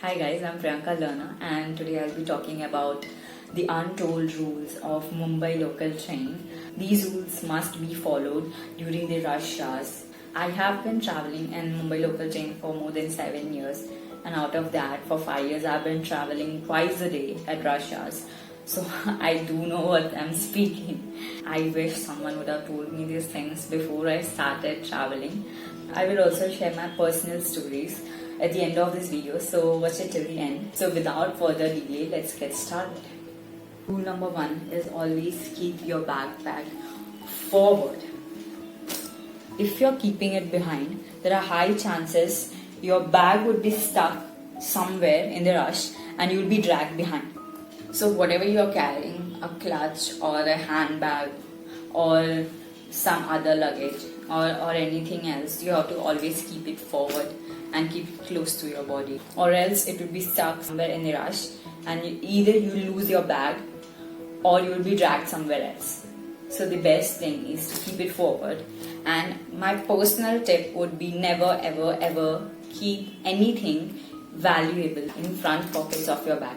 Hi guys, I'm Priyanka Lerner and today I'll be talking about the untold rules of Mumbai local train. These rules must be followed during the rush hours. I have been traveling in Mumbai local train for more than 7 years, and out of that for 5 years I've been traveling twice a day at rush hours. So I do know what I'm speaking. I wish someone would have told me these things before I started traveling. I will also share my personal stories at the end of this video, so watch it till the end. So without further delay, let's get started. Rule number 1 is always keep your backpack forward. If you're keeping it behind, there are high chances your bag would be stuck somewhere in the rush and you'll be dragged behind. So whatever you're carrying, a clutch or a handbag or some other luggage or anything else, you have to always keep it forward and keep it close to your body, or else it will be stuck somewhere in the rush and either you lose your bag or you will be dragged somewhere else. So the best thing is to keep it forward, and my personal tip would be never ever keep anything valuable in front pockets of your bag.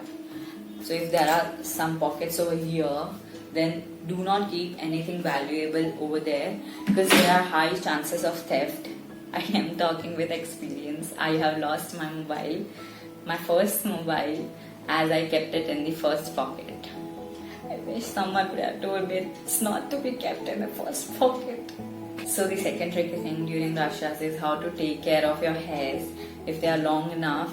So if there are some pockets over here, then do not keep anything valuable over there because there are high chances of theft. I am talking with experience. I have lost my mobile, my first mobile, as I kept it in the first pocket. I wish someone would have told me it's not to be kept in the first pocket. So the second tricky thing during rush hours is how to take care of your hairs. If they are long enough,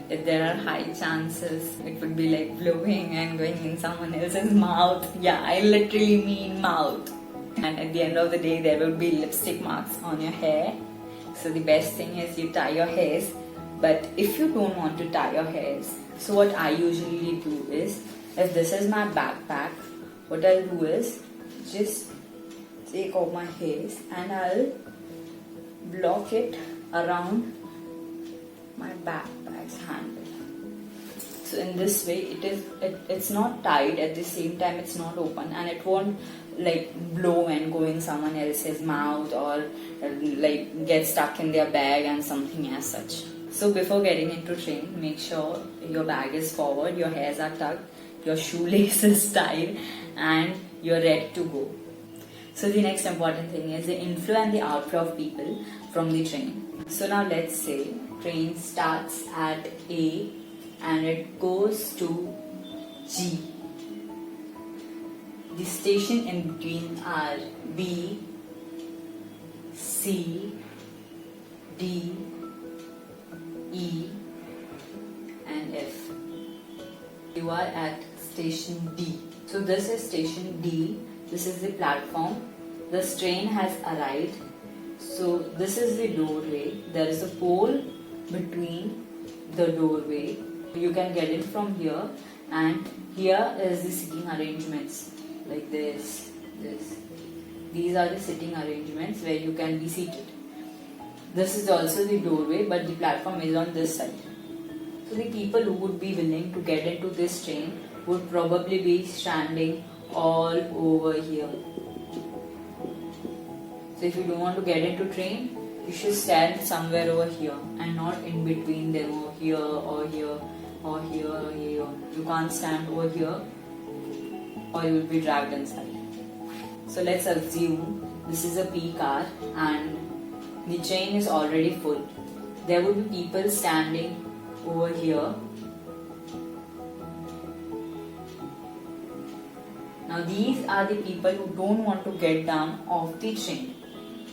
there are high chances it would be like blowing and going in someone else's mouth. Yeah, I literally mean mouth. And at the end of the day, there will be lipstick marks on your hair. So the best thing is you tie your hairs. But if you don't want to tie your hairs, so what I usually do is, if this is my backpack, what I'll do is just take off my hairs and I'll block it around my backpack's handle. So in this way, it's not tied, at the same time it's not open, and it won't like blow and go in someone else's mouth or like get stuck in their bag and something as such. So before getting into train, make sure your bag is forward, your hairs are tucked, your shoelace is tied, and you're ready to go. So the next important thing is the inflow and the outflow of people from the train. So now let's say train starts at A and it goes to G. The station in between are B, C, D, E and F. You are at station D. So this is station D. This is the platform. This train has arrived. So this is the doorway. There is a pole between the doorway. You can get in from here, and here is the sitting arrangements like this. These are the sitting arrangements where you can be seated. This is also the doorway, but the platform is on this side. So the people who would be willing to get into this train would probably be standing all over here. So if you don't want to get into train, you should stand somewhere over here and not in between them, over here or here or here or here. You can't stand over here or you will be dragged inside. So let's assume this is a peak hour and the train is already full. There will be people standing over here. Now these are the people who don't want to get down off the train.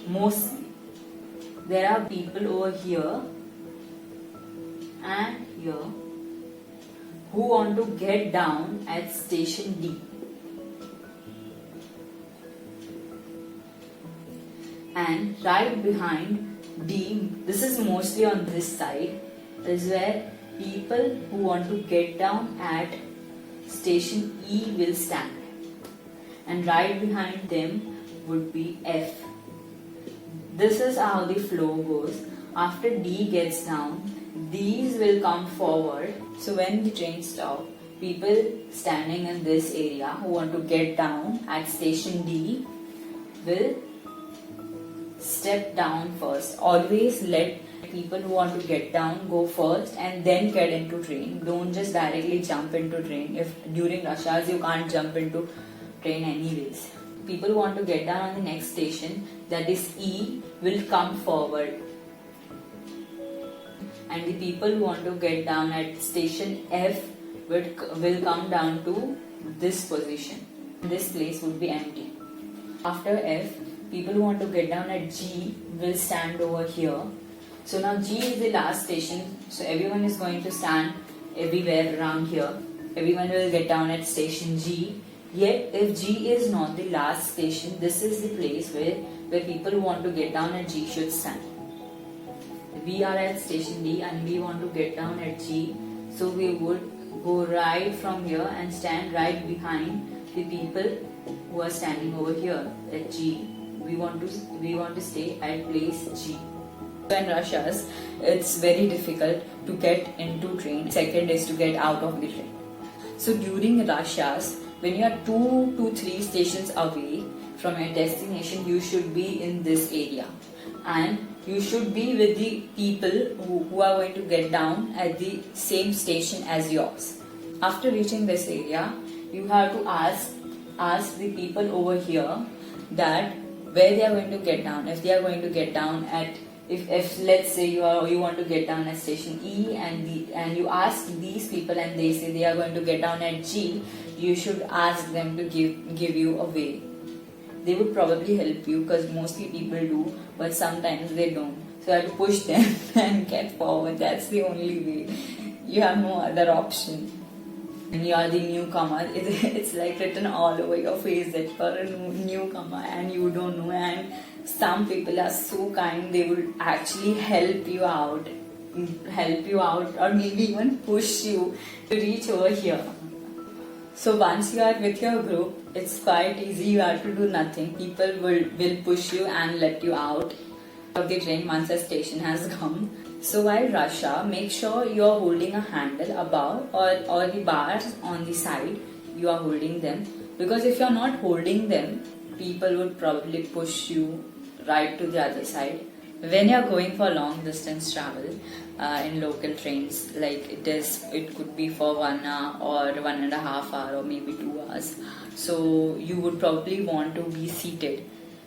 Mostly. There are people over here and here who want to get down at station D. And right behind D, this is mostly on this side, is where people who want to get down at station E will stand. And right behind them would be F. This is how the flow goes. After D gets down, these will come forward. So when the train stops, people standing in this area who want to get down at station D will step down first. Always let like people who want to get down go first and then get into train. Don't just directly jump into train. If during rush hours you can't jump into train anyways. People who want to get down on the next station, that is E, will come forward. And the people who want to get down at station F will come down to this position. This place would be empty. After F, people who want to get down at G will stand over here. So now G is the last station, so everyone is going to stand everywhere around here. Everyone will get down at station G. Yet if G is not the last station, this is the place where people who want to get down at G should stand. We are at station D and we want to get down at G, so we would go right from here and stand right behind the people who are standing over here at G. We want to stay at place G. In rush hours, it's very difficult to get into train. Second is to get out of the train. So during rush hours, when you are 2 to 3 stations away from your destination, you should be in this area. And you should be with the people who are going to get down at the same station as yours. After reaching this area, you have to ask the people over here that where they are going to get down. If they are going to get down at, if let's say you want to get down at station E and you ask these people and they say they are going to get down at G, you should ask them to give you a way. They would probably help you because mostly people do, but sometimes they don't. So you have to push them and get forward. That's the only way. You have no other option. When you are the newcomer, it's like written all over your face that you're a newcomer and you don't know. And some people are so kind, they will actually help you out or maybe even push you to reach over here. So once you are with your group, it's quite easy. You have to do nothing. People will push you and let you out of the train once a station has come. So while rush hour, make sure you are holding a handle above or the bars on the side. You are holding them, because if you are not holding them, people would probably push you right to the other side. When you are going for long distance travel in local trains, like it could be for 1 hour or 1.5 hours or maybe 2 hours. So you would probably want to be seated.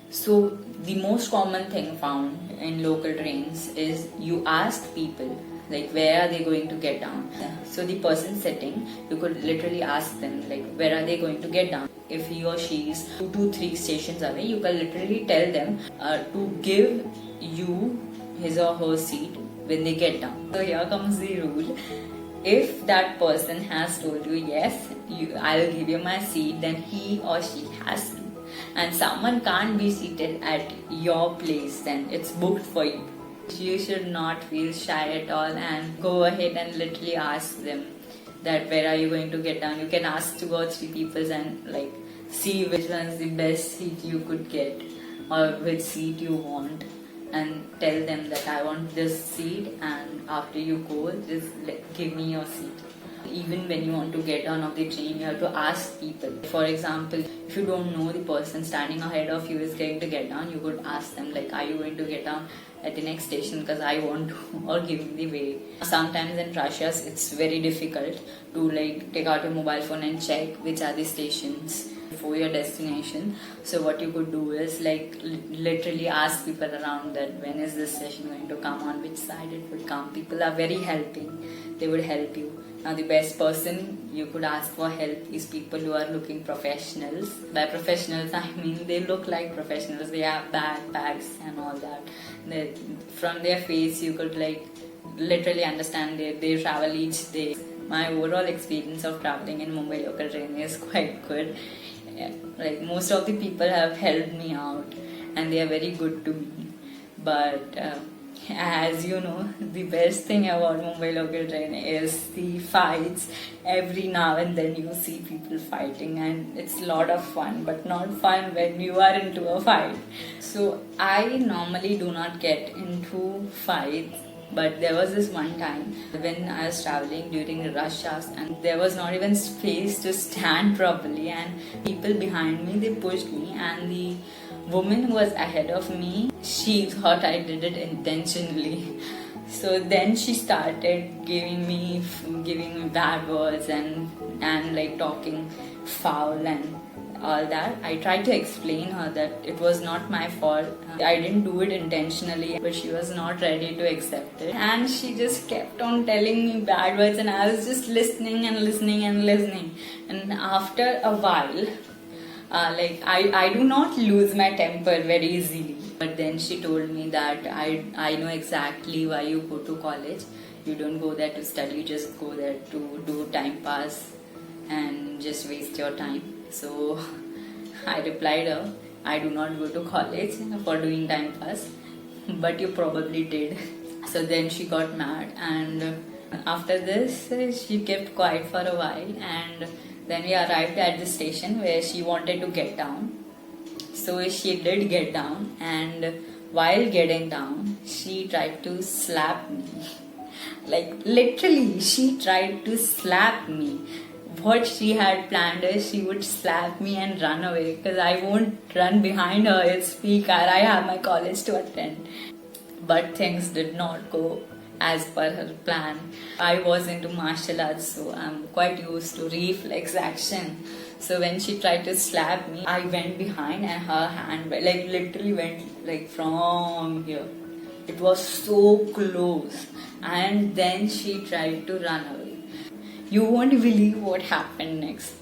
So the most common thing found in local trains is you ask people like where are they going to get down. So the person sitting, you could literally ask them like where are they going to get down. If he or she is 2 to 3 stations away, you can literally tell them to give you his or her seat when they get down. So here comes the rule. If that person has told you yes, I'll give you my seat, then he or she has to. And someone can't be seated at your place, then it's booked for you. You should not feel shy at all and go ahead and literally ask them that where are you going to get down. You can ask 2 or 3 people and like see which one is the best seat you could get or which seat you want, and tell them that I want this seat, and after you go, just give me your seat. Even when you want to get down of the train, you have to ask people. For example, if you don't know the person standing ahead of you is going to get down, you could ask them like, are you going to get down at the next station because I want to, or give me the way. Sometimes in rush hours, it's very difficult to like take out your mobile phone and check which are the stations before your destination. So what you could do is like literally ask people around that when is this station going to come, on which side it would come. People are very helping. They would help you. Now the best person you could ask for help is people who are looking professionals. By professionals I mean they look like professionals. They have bags and all that. From their face you could like literally understand they travel each day. My overall experience of traveling in Mumbai local train is quite good. Like most of the people have helped me out and they are very good to me. But as you know, the best thing about Mumbai local train is the fights. Every now and then you see people fighting and it's a lot of fun, but not fun when you are into a fight. So I normally do not get into fights, but there was this one time when I was traveling during rush hours and there was not even space to stand properly, and people behind me, they pushed me, and the woman who was ahead of me, she thought I did it intentionally. So then she started giving me bad words and like talking foul and all that. I tried to explain her that it was not my fault. I didn't do it intentionally, but she was not ready to accept it. And she just kept on telling me bad words, and I was just listening and listening and listening. And after a while, I do not lose my temper very easily. But then she told me that I know exactly why you go to college. You don't go there to study, you just go there to do time pass and just waste your time. So I replied her, I do not go to college for doing time pass, but you probably did. So then she got mad, and after this she kept quiet for a while, and then we arrived at the station where she wanted to get down. So she did get down, and while getting down, she tried to slap me. Like literally, she tried to slap me. What she had planned is she would slap me and run away, because I won't run behind her. It's peak hour, I have my college to attend. But things did not go as per her plan. I was into martial arts, so I'm quite used to reflex action. So when she tried to slap me, I went behind, and her hand like literally went like from here. It was so close, and then she tried to run away. You won't believe what happened next.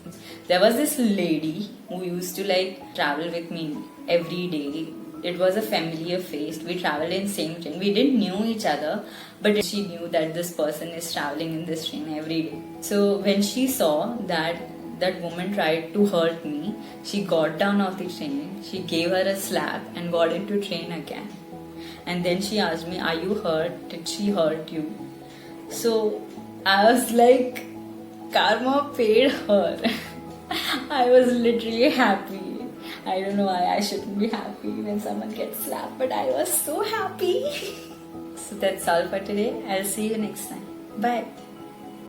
There was this lady who used to like travel with me every day. It was a familiar face. We traveled in same train. We didn't knew each other, but she knew that this person is traveling in this train every day. So when she saw that woman tried to hurt me, she got down off the train. She gave her a slap and got into train again. And then she asked me, "Are you hurt? Did she hurt you?" So I was like, karma paid her. I was literally happy. I don't know why I shouldn't be happy when someone gets slapped, but I was so happy. So that's all for today. I'll see you next time. Bye.